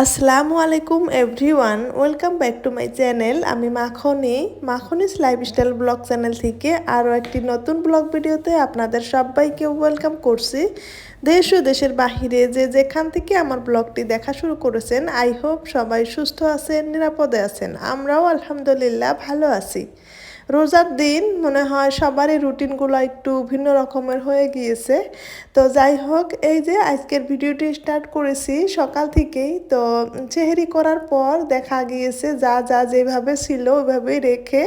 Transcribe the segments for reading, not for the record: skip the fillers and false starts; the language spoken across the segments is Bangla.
আসসালামু আলাইকুম everyone, welcome back to my channel. আমি মাখনিস লাইফস্টাইল ব্লগ চ্যানেল থেকে আরও একটি নতুন ব্লগ ভিডিওতে আপনাদের সবাইকে ওয়েলকাম করছি। দেশ ও দেশের বাহিরে যে যেখান থেকে আমার ব্লগটি দেখা শুরু করেছেন, আই হোপ সবাই সুস্থ আছেন, নিরাপদে আছেন। আমরাও আলহামদুলিল্লাহ ভালো আছি। রোজার দিন মনে হয় সবারই রুটিনগুলো একটু ভিন্ন রকমের হয়ে গিয়েছে। তো যাই হোক, এই যে আজকের ভিডিওটি স্টার্ট করেছি সকাল থেকেই। তো সেহরি করার পর দেখা গিয়েছে যা যা যেভাবে ছিল ওইভাবেই রেখে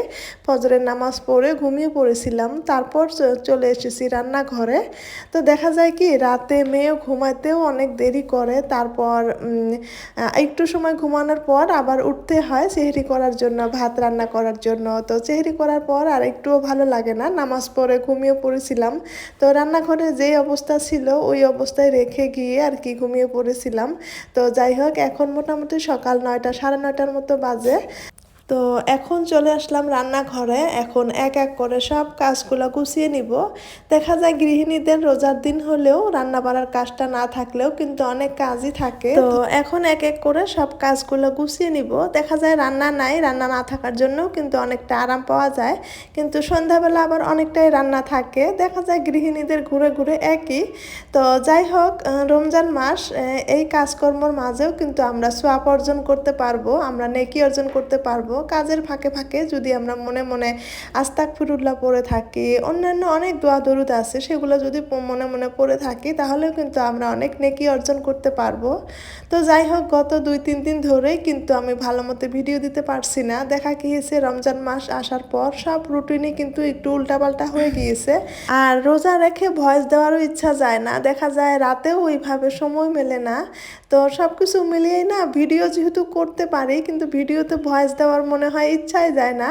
ফজরের নামাজ পড়ে ঘুমিয়ে পড়েছিলাম। তারপর চলে এসেছি রান্নাঘরে। তো দেখা যায় কি রাতে মেয়ে ঘুমাতেও অনেক দেরি করে। তারপর একটু সময় ঘুমানোর পর আবার উঠতে হয় সেহরি করার জন্য, ভাত রান্না করার জন্য। তো সেহরি করার পর আর একটুও ভালো লাগে না, নামাজ পড়ে ঘুমিয়ে পড়েছিলাম। তো রান্নাঘরে যেই অবস্থা ছিল ওই অবস্থায় রেখে গিয়ে আর কি ঘুমিয়ে পড়েছিলাম। তো যাই হোক, এখন মোটামুটি সকাল 9টা, সাড়ে 9টার মতো বাজে। তো এখন চলে আসলাম রান্নাঘরে। এখন এক এক করে সব কাজগুলো গুছিয়ে নিব। দেখা যায় গৃহিণীদের রোজার দিন হলেও রান্না বাড়ার কাজটা না থাকলেও কিন্তু অনেক কাজই থাকে। তো এখন এক এক করে সব কাজগুলো গুছিয়ে নিব। দেখা যায় রান্না নাই, রান্না না থাকার জন্য কিন্তু অনেকটা আরাম পাওয়া যায়, কিন্তু সন্ধ্যাবেলা আবার অনেকটাই রান্না থাকে। দেখা যায় গৃহিণীদের ঘুরে ঘুরে একই। তো যাই হোক, রমজান মাস, এই কাজকর্মর মাঝেও কিন্তু আমরা সোয়াব অর্জন করতে পারবো, আমরা নেকি অর্জন করতে পারবো। কাজের ফাঁকে ফাঁকে যদি আমরা মনে মনে আস্তাগফিরুল্লাহ পড়ে থাকি, অন্যান্য অনেক দোয়া দরুদ আছে, সেগুলো যদি মনে মনে পড়ে থাকি তাহলেও কিন্তু আমরা অনেক নেকি অর্জন করতে পারবো। তো যাই হোক, গত 2-3 দিন ধরেই কিন্তু আমি ভালো মতো ভিডিও দিতে পারছি না। দেখা গিয়েছে রমজান মাস আসার পর সব রুটিনই কিন্তু একটু উল্টাপাল্টা হয়ে গিয়েছে। আর রোজা রেখে ভয়েস দেওয়ারও ইচ্ছা যায় না, দেখা যায় রাতেও ওইভাবে সময় মেলে না। তো সব কিছু মিলিয়েই না, ভিডিও যেহেতু করতে পারি কিন্তু ভিডিওতে ভয়েস দেওয়ার মনে হয় ইচ্ছাই যায় না।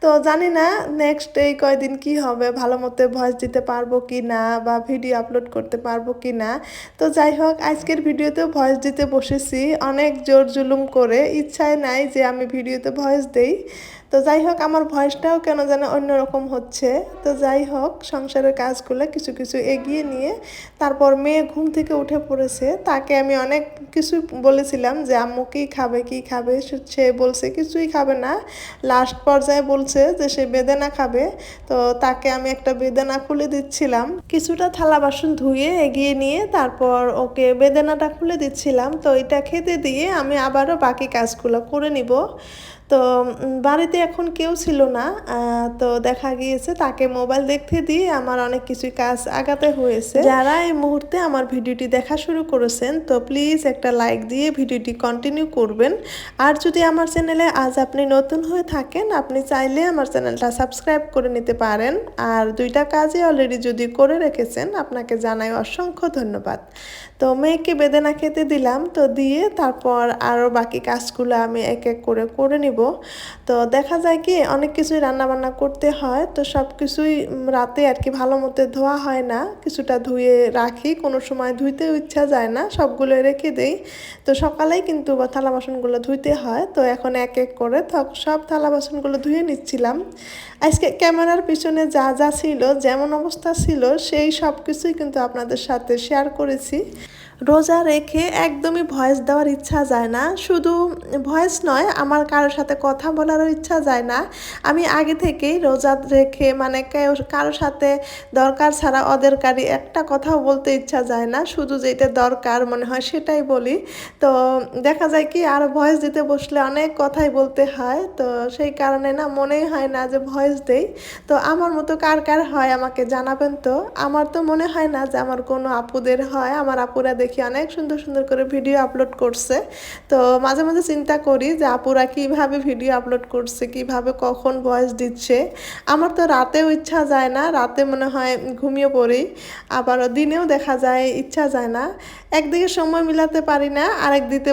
তো জানি না নেক্সট এই কয়দিন কি হবে, ভালো মতো ভয়েস দিতে পারবো কি না বা ভিডিও আপলোড করতে পারবো কি না। তো যাই হোক, আজকের ভিডিওতেও ভয়েস দিতে বসেছি অনেক জোর জুলুম করে, ইচ্ছায় নাই যে আমি ভিডিওতে ভয়েস দেই। তো যাই হোক, আমার ভয়েসটাও কেন যেন অন্যরকম হচ্ছে। তো যাই হোক, সংসারের কাজগুলো কিছু কিছু এগিয়ে নিয়ে তারপর মেয়ে ঘুম থেকে উঠে পড়েছে। তাকে আমি অনেক কিছু বলেছিলাম যে আম্মু কী খাবে কী খাবে, সে বলছে কিছুই খাবে না। লাস্ট পর্যায়ে বলছে যে সে বেদানা খাবে। তো তাকে আমি একটা বেদানা খুলে দিচ্ছিলাম, কিছুটা থালা বাসন ধুয়ে এগিয়ে নিয়ে তারপর ওকে বেদানাটা খুলে দিচ্ছিলাম। তো এটা খেতে দিয়ে আমি আবারও বাকি কাজগুলো করে নিব। তো বাড়িতে এখন কেউ ছিল না। তো দেখা গিয়েছে তাকে মোবাইল দেখতে দিয়ে আমার অনেক কিছু কাজ আগাতে হয়েছে। যারা এই মুহূর্তে আমার ভিডিওটি দেখা শুরু করেছেন, তো প্লিজ একটা লাইক দিয়ে ভিডিওটি কন্টিনিউ করবেন। আর যদি আমার চ্যানেলে আজ আপনি নতুন হয়ে থাকেন, আপনি চাইলে আমার চ্যানেলটা সাবস্ক্রাইব করে নিতে পারেন। আর 2টা কাজই অলরেডি যদি করে রেখেছেন, আপনাকে জানাই অসংখ্য ধন্যবাদ। তো মেয়েকে বেদানা খেতে দিলাম, তো দিয়ে তারপর আরও বাকি কাজগুলো আমি এক এক করে করে নিব। তো দেখা যায় কি অনেক কিছুই রান্নাবান্না করতে হয়, তো সব কিছুই রাতে আর কি ভালো মতো ধোয়া হয় না, কিছুটা ধুয়ে রাখি, কোনো সময় ধুইতেও ইচ্ছা যায় না, সবগুলো রেখে দেই। তো সকালেই কিন্তু থালা বাসনগুলো ধুইতে হয়। তো এখন এক এক করে সব থালা বাসনগুলো ধুয়ে নিচ্ছিলাম। আজকে ক্যামেরার পিছনে যা যা ছিল, যেমন অবস্থা ছিল, সেই সব কিছুই কিন্তু আপনাদের সাথে শেয়ার করেছি। রোজা রেখে একদমই ভয়েস দেওয়ার ইচ্ছা যায় না, শুধু ভয়েস নয়, আমার কারোর সাথে কথা বলারও ইচ্ছা যায় না। আমি আগে থেকেই রোজা রেখে মানে কারোর সাথে দরকার ছাড়া অদরকারি একটা কথাও বলতে ইচ্ছা যায় না, শুধু যেটা দরকার মনে হয় সেটাই বলি। তো দেখা যায় কি আর ভয়েস দিতে বসলে অনেক কথাই বলতে হয়, তো সেই কারণে না মনেই হয় না যে ভয়েস দেই। তো আমার মতো কার কার হয় আমাকে জানাবেন। তো আমার তো মনে হয় না যে আমার কোনো আপুদের হয়, আমার আপুরা দেখি অনেক সুন্দর সুন্দর করে ভিডিও আপলোড করছে। তো মাঝে মাঝে চিন্তা করি যে আপুরা কীভাবে ভিডিও আপলোড করছে, কিভাবে কখন ভয়েস দিচ্ছে। আমার তো রাতেও ইচ্ছা যায় না, রাতে মনে হয় ঘুমিয়ে পড়ি, আবার দিনেও দেখা যায় ইচ্ছা যায় না। একদিকে সময় মিলাতে পারি না, আরেক দিতে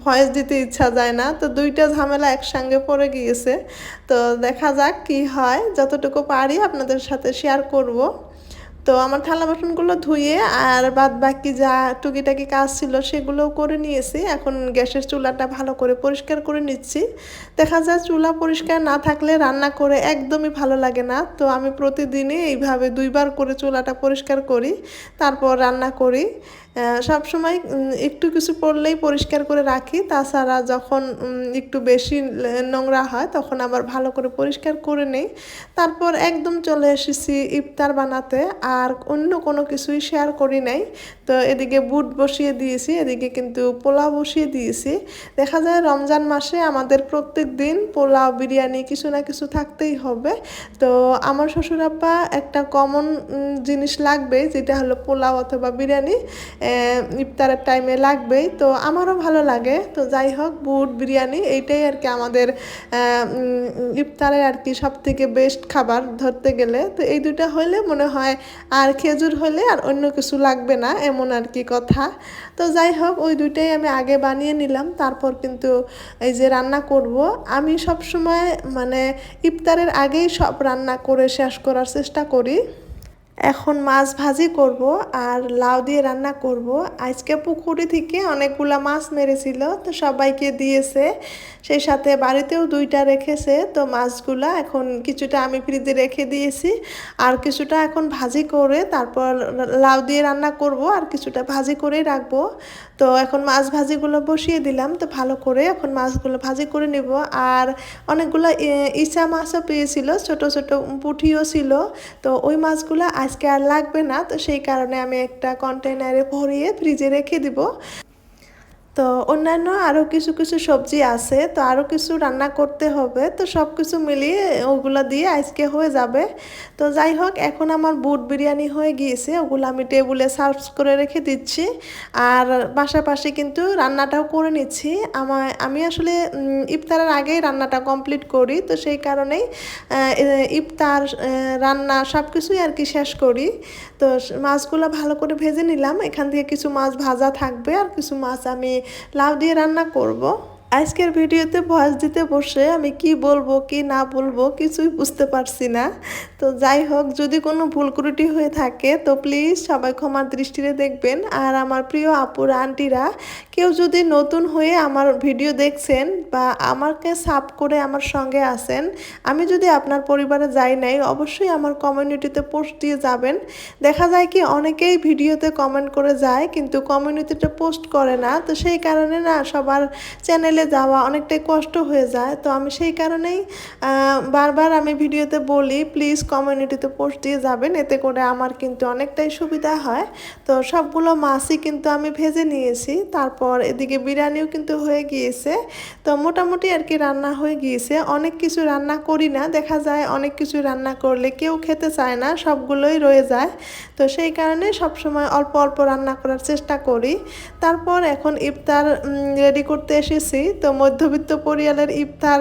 ভয়েস দিতে ইচ্ছা যায় না। তো 2টা ঝামেলা একসঙ্গে পড়ে গিয়েছে। তো দেখা যাক কি হয়, যতটুকু পারি আপনাদের সাথে শেয়ার করব। তো আমার থালা বাসনগুলো ধুয়ে আর বাদ বাকি যা টুকিটাকি কাজ ছিল সেগুলোও করে নিয়েছি। এখন গ্যাসের চুলাটা ভালো করে পরিষ্কার করে নিচ্ছি। দেখা যায় চুলা পরিষ্কার না থাকলে রান্না করে একদমই ভালো লাগে না। তো আমি প্রতিদিনই এইভাবে 2বার করে চুলাটা পরিষ্কার করি, তারপর রান্না করি। সব সময় একটু কিছু পড়লেই পরিষ্কার করে রাখি, তাছাড়া যখন একটু বেশি নোংরা হয় তখন আবার ভালো করে পরিষ্কার করে নেই। তারপর একদম চলে এসেছি ইফতার বানাতে, আর অন্য কোনো কিছুই শেয়ার করি নাই। তো এদিকে বুট বসিয়ে দিয়েছি, এদিকে কিন্তু পোলাও বসিয়ে দিয়েছি। দেখা যায় রমজান মাসে আমাদের প্রত্যেক দিন পোলাও বিরিয়ানি কিছু না কিছু থাকতেই হবে। তো আমার শ্বশুর আব্বা একটা কমন জিনিস লাগবেই, যেটা হলো পোলাও অথবা বিরিয়ানি ইফতারের টাইমে লাগবেই। তো আমারও ভালো লাগে। তো যাই হোক, বুট বিরিয়ানি এইটাই আর কি আমাদের ইফতারে আর কি সব থেকে বেস্ট খাবার ধরতে গেলে। তো এই দুইটা হলে মনে হয় আর খেজুর হলে আর অন্য কিছু লাগবে না, এমন আর কি কথা। তো যাই হোক, ওই দুইটাই আমি আগে বানিয়ে নিলাম, তারপর কিন্তু এই যে রান্না করব। আমি সব সময় মানে ইফতারের আগেই সব রান্না করে শেষ করার চেষ্টা করি। এখন মাছ ভাজি করব আর লাউ দিয়ে রান্না করব। আজকে পুকুরি থেকে অনেকগুলা মাছ মেরেছিল, তো সবাইকে দিয়েছে, সেই সাথে বাড়িতেও 2টা রেখেছে। তো মাছগুলা এখন কিছুটা আমি ফ্রিজে রেখে দিয়েছি, আর কিছুটা এখন ভাজি করে তারপর লাউ দিয়ে রান্না করব, আর কিছুটা ভাজি করেই রাখবো। তো এখন মাছ ভাজিগুলো বসিয়ে দিলাম, তো ভালো করে এখন মাছগুলো ভাজি করে নিব। আর অনেকগুলো ইচা মাছও পেয়েছিল, ছোট ছোট পুঁটিও ছিল। তো ওই মাছগুলো আজকে আর লাগবে না, তো সেই কারণে আমি একটা কন্টেনারে ভরিয়ে ফ্রিজে রেখে দিব। তো অন্যান্য আরও কিছু কিছু সবজি আছে, তো আরও কিছু রান্না করতে হবে। তো সব কিছু মিলিয়ে ওগুলো দিয়ে আজকে হয়ে যাবে। তো যাই হোক, এখন আমার বুট বিরিয়ানি হয়ে গিয়েছে, ওগুলো আমি টেবিলে সার্ভ করে রেখে দিচ্ছি। আর পাশাপাশি কিন্তু রান্নাটাও করে নিচ্ছি। আমি আসলে ইফতারের আগেই রান্নাটা কমপ্লিট করি, তো সেই কারণেই ইফতার রান্না সব কিছুই আর কি শেষ করি। তো মাছগুলো ভালো করে ভেজে নিলাম, এখান থেকে কিছু মাছ ভাজা থাকবে আর কিছু মাছ আমি লাউ দিয়ে রান্না করব। আজকের ভিডিওতে ভয়েস দিতে বসে আমি কি বলবো কি না বলবো কিছুই বুঝতে পারছি না। তো যাই হোক, যদি কোনো ভুল ত্রুটি হয়ে থাকে তো প্লিজ সবাই ক্ষমার দৃষ্টিতে দেখবেন। আর আমার প্রিয় আপুরা আন্টিরা, কেউ যদি নতুন হয়ে আমার ভিডিও দেখছেন বা আমাকে সাব করে আমার সঙ্গে আছেন, আমি যদি আপনার পরিবারে যাই নাই, অবশ্যই আমার কমিউনিটিতে পোস্ট দিয়ে যাবেন। দেখা যায় কি অনেকেই ভিডিওতে কমেন্ট করে যায় কিন্তু কমিউনিটিতে পোস্ট করে না, তো সেই কারণে না সবার চ্যানেলে যাওয়া অনেকটাই কষ্ট হয়ে যায়। তো আমি সেই কারণেই বারবার আমি ভিডিওতে বলি প্লিজ কমিউনিটিতে পোস্ট দিয়ে যাবেন, এতে করে আমার কিন্তু অনেকটাই সুবিধা হয়। তো সবগুলো মাছই কিন্তু আমি ভেজে নিয়েছি, তারপর এদিকে বিরিয়ানিও কিন্তু হয়ে গিয়েছে। তো মোটামুটি আর কি রান্না হয়ে গিয়েছে। অনেক কিছু রান্না করি না, দেখা যায় অনেক কিছু রান্না করলে কেউ খেতে চায় না, সবগুলোই রয়ে যায়। তো সেই কারণে সবসময় অল্প অল্প রান্না করার চেষ্টা করি। তারপর এখন ইফতার রেডি করতে এসেছি। তো মধ্যবিত্ত পরিবারের ইফতার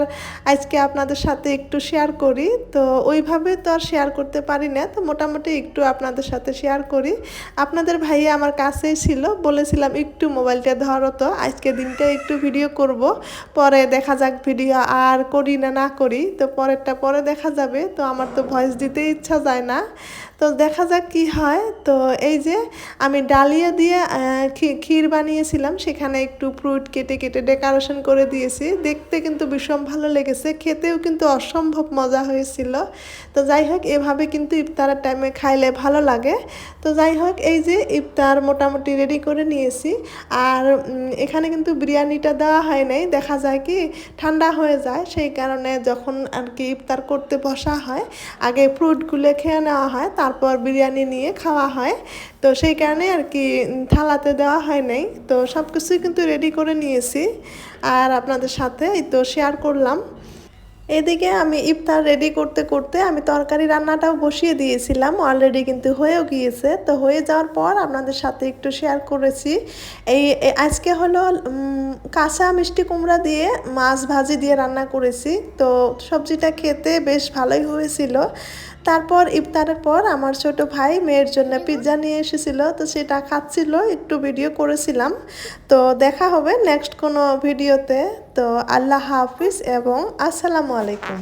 আজকে আপনাদের সাথে একটু শেয়ার করি। তো ওইভাবে তো আর শেয়ার করতে পারি না, তো মোটামুটি একটু আপনাদের সাথে শেয়ার করি। আপনাদের ভাইয়া আমার কাছেই ছিল, বলেছিলাম একটু মোবাইলটা ধরো, তো আজকে দিনটা একটু ভিডিও করব, পরে দেখা যাক ভিডিও আর করি না না করি, তো পরেরটা পরে দেখা যাবে। তো আমার তো ভয়েস দিতে ইচ্ছা যায় না, তো দেখা যাক কি হয়। তো এই যে আমি ডালিয়া দিয়ে ক্ষীর বানিয়েছিলাম, সেখানে একটু ফ্রুট কেটে কেটে ডেকোরেশন করে দিয়েছি। দেখতে কিন্তু ভীষণ ভালো লেগেছে, খেতেও কিন্তু অসম্ভব মজা হয়েছিল। তো যাই হোক, এভাবে কিন্তু ইফতারের টাইমে খাইলে ভালো লাগে। তো যাই হোক, এই যে ইফতার মোটামুটি রেডি করে নিয়েছি। আর এখানে কিন্তু বিরিয়ানিটা দেওয়া হয় নাই, দেখা যায় কি ঠান্ডা হয়ে যায়, সেই কারণে যখন আর কি ইফতার করতে বসা হয় আগে ফ্রুটগুলো খেয়ে নেওয়া হয়, তারপর বিরিয়ানি নিয়ে খাওয়া হয়। তো সেই কারণে আর কি থালাতে দেওয়া হয় নাই। তো সব কিছুই কিন্তু রেডি করে নিয়েছি, আর আপনাদের সাথে এই তো শেয়ার করলাম। এদিকে আমি ইফতার রেডি করতে করতে আমি তরকারি রান্নাটাও বসিয়ে দিয়েছিলাম, অলরেডি কিন্তু হয়েও গিয়েছে। তো হয়ে যাওয়ার পর আপনাদের সাথে একটু শেয়ার করেছি। আজকে হলো কাঁচা মিষ্টি কুমড়া দিয়ে মাছ ভাজি দিয়ে রান্না করেছি। তো সবজিটা খেতে বেশ ভালোই হয়েছিল। তারপর ইফতারের পর আমার ছোট ভাই মেয়ের জন্য পিৎজা নিয়ে এসেছিল, তো সেটা খাচ্ছিল, একটু ভিডিও করেছিলাম। তো দেখা হবে নেক্সট কোনো ভিডিওতে। তো আল্লাহ হাফিজ এবং আসসালামু আলাইকুম।